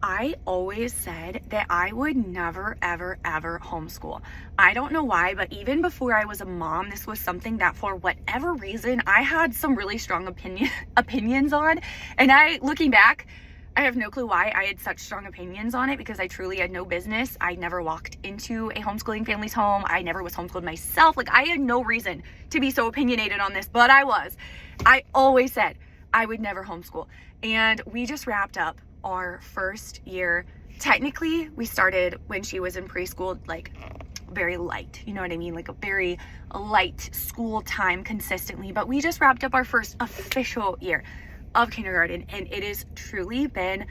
I always said that I would never, ever, ever homeschool. I don't know why, but even before I was a mom, this was something that for whatever reason, I had some really strong opinions on. And looking back, I have no clue why I had such strong opinions on it, because I truly had no business. I never walked into a homeschooling family's home. I never was homeschooled myself. Like, I had no reason to be so opinionated on this, but I was. I always said I would never homeschool. And we just wrapped up our first year. Technically, we started when she was in preschool, like very light, you know what I mean? Like a very light school time consistently, but we just wrapped up our first official year of kindergarten, and it has truly been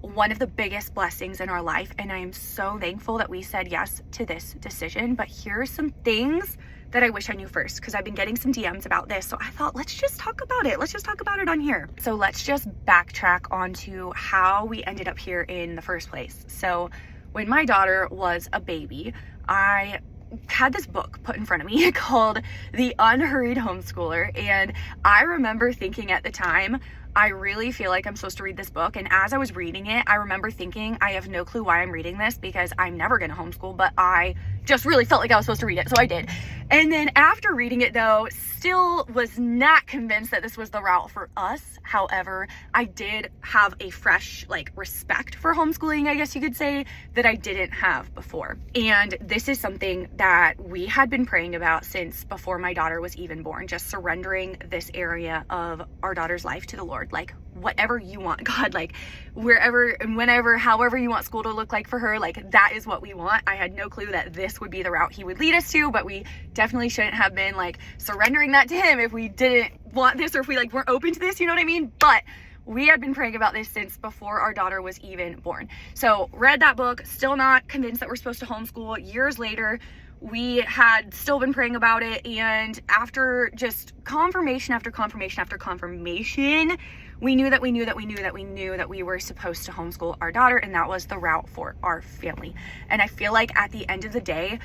one of the biggest blessings in our life, and I am so thankful that we said yes to this decision. But here are some things that I wish I knew first, because I've been getting some DMs about this, so I thought, let's just talk about it. Let's just talk about it on here. So let's just backtrack onto how we ended up here in the first place. So when my daughter was a baby, I had this book put in front of me called The Unhurried Homeschooler, and I remember thinking at the time, I really feel like I'm supposed to read this book. And as I was reading it, I remember thinking, I have no clue why I'm reading this, because I'm never going to homeschool, but I just really felt like I was supposed to read it, so I did. And then after reading it though, still was not convinced that this was the route for us. However, I did have a fresh respect for homeschooling, I guess you could say, that I didn't have before. And this is something that we had been praying about since before my daughter was even born, just surrendering this area of our daughter's life to the Lord. Like, whatever you want, God, like wherever and whenever, however you want school to look like for her, like that is what we want. I had no clue that this would be the route he would lead us to, but we definitely shouldn't have been surrendering that to him if we didn't want this, or if we weren't open to this, you know what I mean? But we had been praying about this since before our daughter was even born. So read that book, still not convinced that we're supposed to homeschool. Years later, we had still been praying about it, and after just confirmation after confirmation after confirmation, we knew that we were supposed to homeschool our daughter, and that was the route for our family. And I feel like at the end of the day,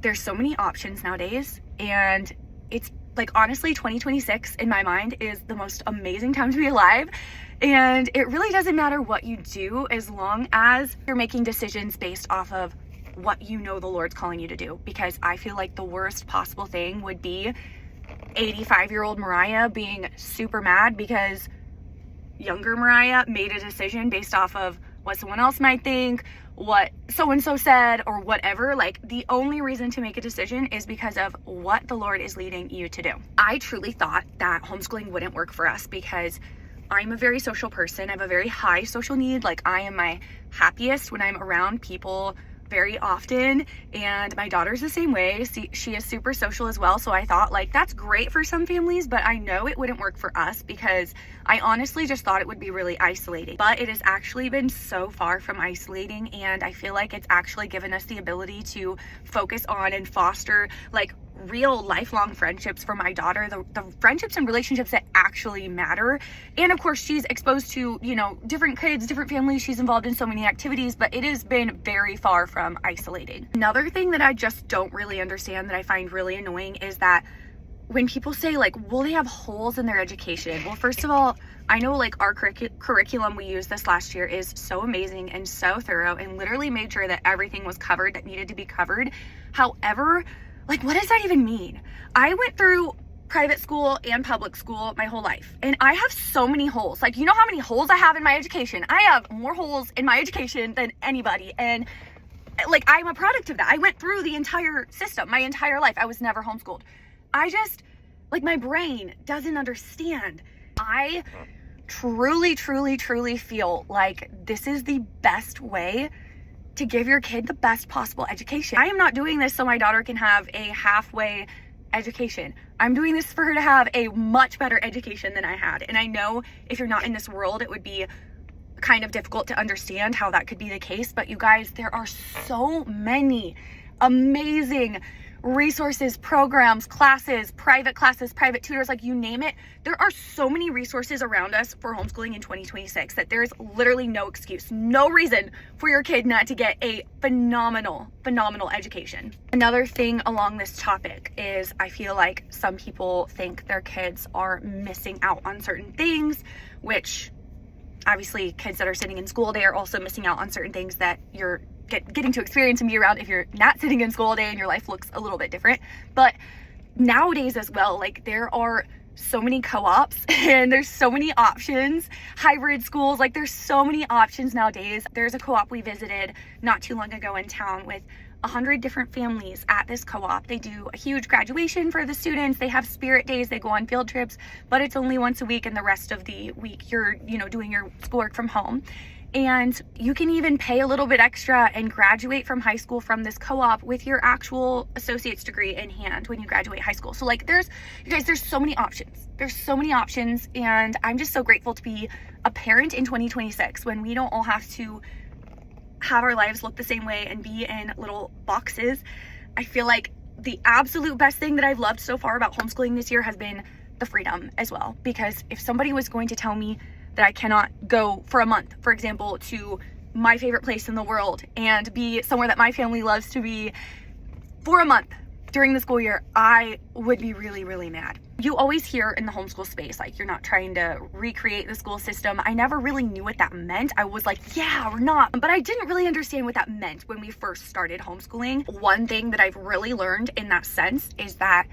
there's so many options nowadays, and it's honestly 2026 in my mind is the most amazing time to be alive. And it really doesn't matter what you do as long as you're making decisions based off of what you know the Lord's calling you to do. Because I feel like the worst possible thing would be 85-year-old Mariah being super mad because younger Mariah made a decision based off of what someone else might think, what so-and-so said, or whatever. The only reason to make a decision is because of what the Lord is leading you to do. I truly thought that homeschooling wouldn't work for us because I'm a very social person. I have a very high social need. I am my happiest when I'm around people very often, and my daughter's the same way. She is super social as well, so I thought that's great for some families, but I know it wouldn't work for us because I honestly just thought it would be really isolating. But it has actually been so far from isolating, and I feel like it's actually given us the ability to focus on and foster real lifelong friendships for my daughter, the friendships and relationships that actually matter. And of course, she's exposed to different kids, different families. She's involved in so many activities, but it has been very far from isolating. Another thing that I just don't really understand, that I find really annoying, is that when people say will they have holes in their education? Well, first of all, I know our curriculum we used this last year is so amazing and so thorough, and literally made sure that everything was covered that needed to be covered. However, what does that even mean? I went through private school and public school my whole life, and I have so many holes. You know how many holes I have in my education? I have more holes in my education than anybody, and I'm a product of that. I went through the entire system my entire life. I was never homeschooled. I just my brain doesn't understand. I truly feel like this is the best way to give your kid the best possible education. I am not doing this so my daughter can have a halfway education. I'm doing this for her to have a much better education than I had. And I know if you're not in this world, it would be kind of difficult to understand how that could be the case. But you guys, there are so many amazing resources, programs, classes, private tutors, you name it. There are so many resources around us for homeschooling in 2026 that there's literally no excuse, no reason for your kid not to get a phenomenal education. Another thing along this topic is I feel like some people think their kids are missing out on certain things, which Obviously, kids that are sitting in school, they are also missing out on certain things that you're getting to experience and be around if you're not sitting in school all day and your life looks a little bit different. But nowadays as well, like there are so many co-ops and there's so many options, hybrid schools, like there's so many options nowadays. There's a co-op we visited not too long ago in town with 100 different families at this co-op. They do a huge graduation for the students. They have spirit days. They go on field trips, but it's only once a week, and the rest of the week you're, doing your schoolwork from home. And you can even pay a little bit extra and graduate from high school from this co-op with your actual associate's degree in hand when you graduate high school. So like there's so many options. There's so many options, and I'm just so grateful to be a parent in 2026 when we don't all have to have our lives look the same way and be in little boxes. I feel like the absolute best thing that I've loved so far about homeschooling this year has been the freedom as well. Because if somebody was going to tell me that I cannot go for a month, for example, to my favorite place in the world and be somewhere that my family loves to be for a month during the school year, I would be really, really mad. You always hear in the homeschool space, like you're not trying to recreate the school system. I never really knew what that meant. I was like, yeah, we're not. But I didn't really understand what that meant when we first started homeschooling. One thing that I've really learned in that sense is that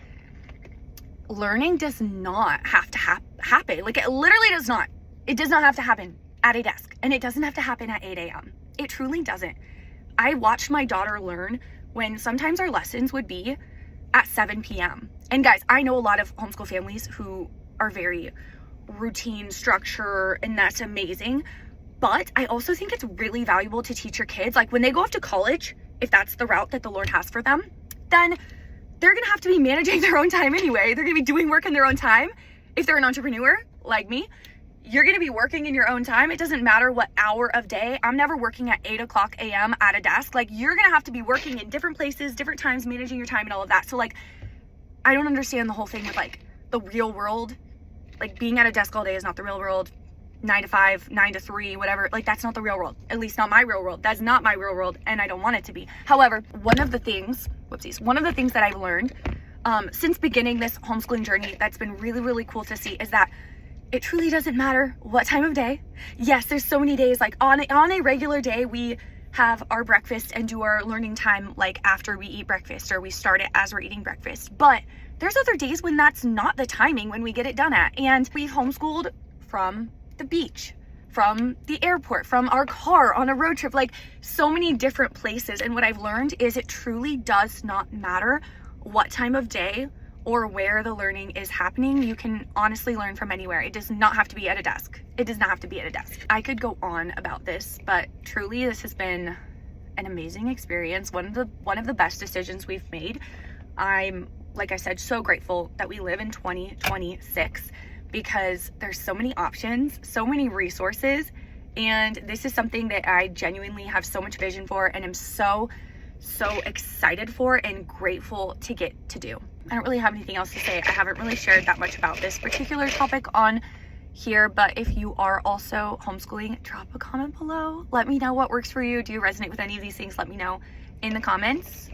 learning does not have to happen. Like it literally does not. It does not have to happen at a desk, and it doesn't have to happen at 8 a.m. It truly doesn't. I watched my daughter learn when sometimes our lessons would be at 7 p.m. And guys, I know a lot of homeschool families who are very routine, structure, and that's amazing. But I also think it's really valuable to teach your kids, like when they go off to college, if that's the route that the Lord has for them, then they're gonna have to be managing their own time anyway. They're gonna be doing work in their own time. If they're an entrepreneur like me, you're going to be working in your own time. It doesn't matter what hour of day. I'm never working at 8 o'clock a.m. at a desk. Like you're going to have to be working in different places, different times, managing your time and all of that. So like, I don't understand the whole thing with like the real world. Like being at a desk all day is not the real world. 9 to 5, 9 to 3, whatever. Like that's not the real world. At least not my real world. That's not my real world. And I don't want it to be. However, one of the things that I've learned since beginning this homeschooling journey that's been really, really cool to see is that it truly doesn't matter what time of day. Yes, there's so many days, like on a regular day, we have our breakfast and do our learning time like after we eat breakfast, or we start it as we're eating breakfast. But there's other days when that's not the timing when we get it done at. And we've homeschooled from the beach, from the airport, from our car on a road trip, like so many different places. And what I've learned is it truly does not matter what time of day or where the learning is happening. You can honestly learn from anywhere. It does not have to be at a desk. It does not have to be at a desk. I could go on about this, but truly this has been an amazing experience. One of the best decisions we've made. I'm, like I said, so grateful that we live in 2026 because there's so many options, so many resources, and this is something that I genuinely have so much vision for and am so excited for and grateful to get to do. I don't really have anything else to say. I haven't really shared that much about this particular topic on here, but if you are also homeschooling, drop a comment below. Let me know what works for you. Do you resonate with any of these things? Let me know in the comments.